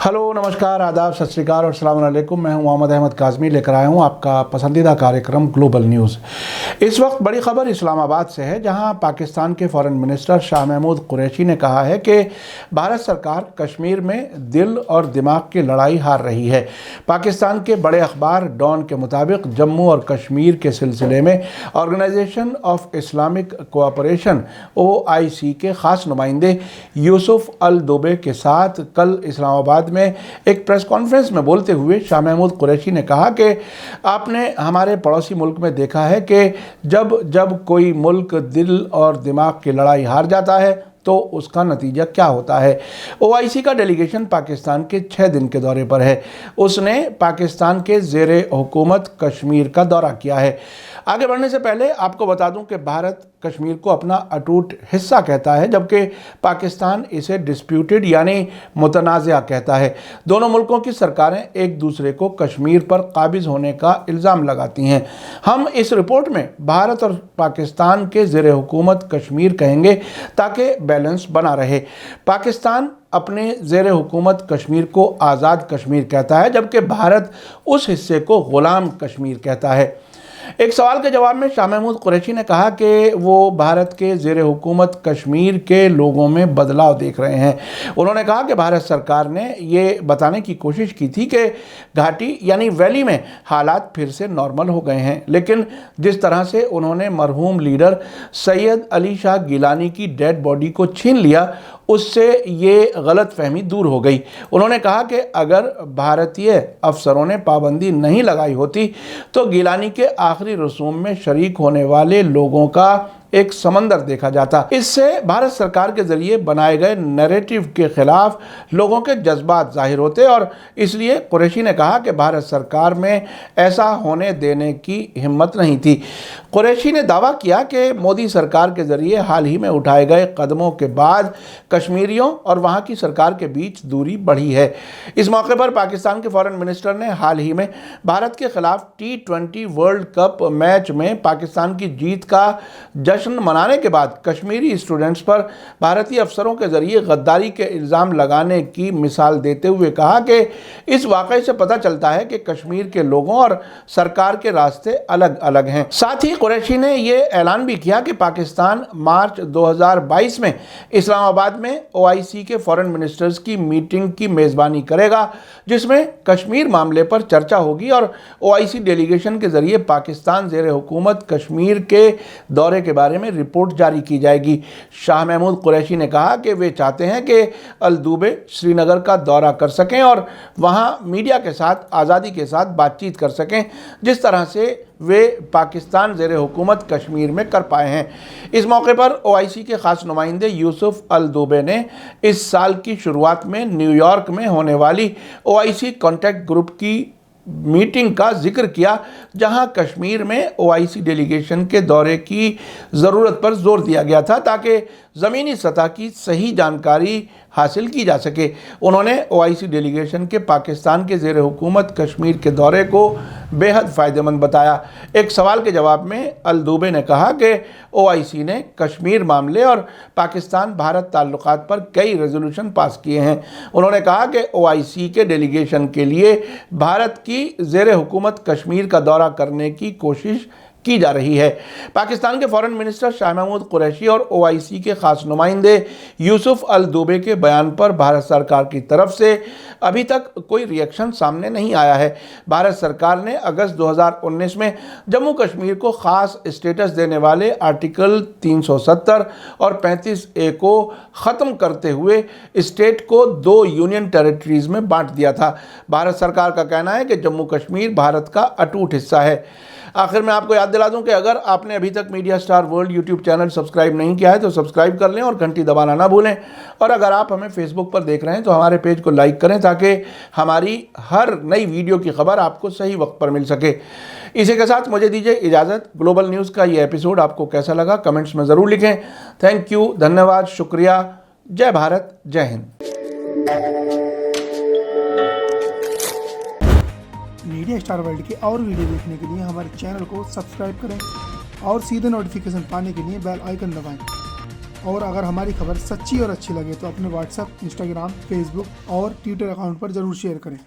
Hello, नमस्कार, आदाब, सत श्री अकाल और अस्सलाम वालेकुम। मैं हूं मोहम्मद अहमद काज़मी, लेकर आया हूं आपका पसंदीदा कार्यक्रम ग्लोबल न्यूज़। इस वक्त बड़ी खबर इस्लामाबाद से है, जहां पाकिस्तान के फॉरेन मिनिस्टर शाह महमूद कुरैशी ने कहा है कि भारत सरकार कश्मीर में दिल और दिमाग की लड़ाई हार रही है। पाकिस्तान के बड़े अखबार डॉन के मुताबिक जम्मू और कश्मीर के सिलसिले में organisation of Islamic cooperation OIC के ख़ास नुमाइंदे यूसुफ अल दुबे के साथ कल इस्लामाबाद में एक प्रेस कॉन्फ्रेंस में बोलते हुए शाह महमूद कुरैशी ने कहा कि आपने हमारे पड़ोसी मुल्क में देखा है कि जब कोई मुल्क दिल और दिमाग की लड़ाई हार जाता है तो उसका नतीजा क्या होता है। OIC का डेलीगेशन पाकिस्तान के 6 दिन के दौरे पर है। उसने पाकिस्तान के ज़ेरे हुकूमत कश्मीर का दौरा किया है। आगे बढ़ने से पहले आपको बता दूं कि भारत कश्मीर को अपना अटूट हिस्सा कहता है, जबकि पाकिस्तान इसे डिस्प्यूटेड यानी मुतनाज़ा कहता है। दोनों मुल्कों की सरकारें एक दूसरे को कश्मीर पर काबिज़ होने का इल्ज़ाम लगाती हैं। हम इस रिपोर्ट में भारत और पाकिस्तान के ज़ेरे हुकूमत कश्मीर कहेंगे ताकि बैलेंस बना रहे। पाकिस्तान अपने ज़ेरे हुकूमत कश्मीर को आज़ाद कश्मीर कहता है, जबकि भारत उस हिस्से को ग़ुलाम कश्मीर कहता है। एक सवाल के जवाब में शाह महमूद कुरैशी ने कहा कि वो भारत के ज़ेरे हुकूमत कश्मीर के लोगों में बदलाव देख रहे हैं। उन्होंने कहा कि भारत सरकार ने ये बताने की कोशिश की थी कि घाटी यानी वैली में हालात फिर से नॉर्मल हो गए हैं, लेकिन जिस तरह से उन्होंने मरहूम लीडर सैयद अली शाह गिलानी की डेड बॉडी को छीन लिया, उससे ये गलत फहमी दूर हो गई। उन्होंने कहा कि अगर भारतीय अफसरों ने पाबंदी नहीं लगाई होती तो गिलानी के आखिरी रसूम में शरीक होने वाले लोगों का एक समंदर देखा जाता। इससे भारत सरकार के जरिए बनाए गए नैरेटिव के खिलाफ लोगों के जज्बात जाहिर होते और इसलिए कुरैशी ने कहा कि भारत सरकार में ऐसा होने देने की हिम्मत नहीं थी। कुरैशी ने दावा किया कि मोदी सरकार के जरिए हाल ही में उठाए गए कदमों के बाद कश्मीरियों और वहाँ की सरकार के बीच दूरी बढ़ी है। इस मौके पर पाकिस्तान के फॉरेन मिनिस्टर ने हाल ही में भारत के खिलाफ T20 वर्ल्ड कप मैच में पाकिस्तान की जीत का जश्न मनाने के बाद कश्मीरी स्टूडेंट्स पर भारतीय अफसरों के जरिए गद्दारी के इल्ज़ाम लगाने की मिसाल देते हुए कहा कि इस वाक़े से पता चलता है कि कश्मीर के लोगों और सरकार के रास्ते अलग अलग हैं। साथ ही कुरैशी ने यह ऐलान भी किया कि पाकिस्तान मार्च 2022 में इस्लामाबाद में OIC के फॉरेन मिनिस्टर्स की मीटिंग की मेज़बानी करेगा, जिसमें कश्मीर मामले पर चर्चा होगी और OIC डेलीगेशन के जरिए पाकिस्तान ज़ेरे हुकूमत कश्मीर के दौरे के बारे में रिपोर्ट जारी की जाएगी। शाह महमूद कुरैशी ने कहा कि वे चाहते हैं कि अल दुबे श्रीनगर का दौरा कर सकें और वहां मीडिया के साथ आज़ादी के साथ बातचीत कर सकें, जिस तरह से वे पाकिस्तान ज़ेरे हुकूमत कश्मीर में कर पाए हैं। इस मौके पर OIC के ख़ास नुमाइंदे यूसुफ अल दुबे ने इस साल की शुरुआत में न्यूयॉर्क में होने वाली OIC कॉन्टैक्ट ग्रुप की मीटिंग का जिक्र किया, जहां कश्मीर में OIC डेलीगेशन के दौरे की ज़रूरत पर जोर दिया गया था ताकि ज़मीनी सतह की सही जानकारी हासिल की जा सके। उन्होंने OIC डेलीगेशन के पाकिस्तान के ज़ेरे हुकूमत कश्मीर के दौरे को बेहद फ़ायदेमंद बताया। एक सवाल के जवाब में अल दुबे ने कहा कि OIC ने कश्मीर मामले और पाकिस्तान भारत ताल्लुकात पर कई रेजोल्यूशन पास किए हैं। उन्होंने कहा कि OIC के डेलीगेशन के लिए भारत की ज़ेरे हुकूमत कश्मीर का दौरा करने की कोशिश की जा रही है। पाकिस्तान के फॉरेन मिनिस्टर शाह महमूद कुरैशी और OIC के ख़ास नुमाइंदे यूसुफ अल दुबे के बयान पर भारत सरकार की तरफ से अभी तक कोई रिएक्शन सामने नहीं आया है। भारत सरकार ने अगस्त 2019 में जम्मू कश्मीर को ख़ास स्टेटस देने वाले आर्टिकल 370 और 35A को ख़त्म करते हुए स्टेट को 2 यूनियन टेरिटरीज़ में बांट दिया था। भारत सरकार का कहना है कि जम्मू कश्मीर भारत का अटूट हिस्सा है। आखिर में आपको याद दिला दूं कि अगर आपने अभी तक media star world YouTube channel subscribe नहीं किया है तो सब्सक्राइब कर लें और घंटी दबाना ना भूलें। और अगर आप हमें फेसबुक पर देख रहे हैं तो हमारे पेज को लाइक करें ताकि हमारी हर नई वीडियो की खबर आपको सही वक्त पर मिल सके। इसी के साथ मुझे दीजिए इजाज़त। ग्लोबल न्यूज़ का ये एपिसोड आपको कैसा लगा कमेंट्स में ज़रूर लिखें। थैंक यू, धन्यवाद, शुक्रिया। जय भारत, जय हिंद। मीडिया स्टार वर्ल्ड के और वीडियो देखने के लिए हमारे चैनल को सब्सक्राइब करें और सीधे नोटिफिकेशन पाने के लिए बेल आइकन दबाएं। और अगर हमारी खबर सच्ची और अच्छी लगे तो अपने व्हाट्सएप, इंस्टाग्राम, फेसबुक और ट्विटर अकाउंट पर ज़रूर शेयर करें।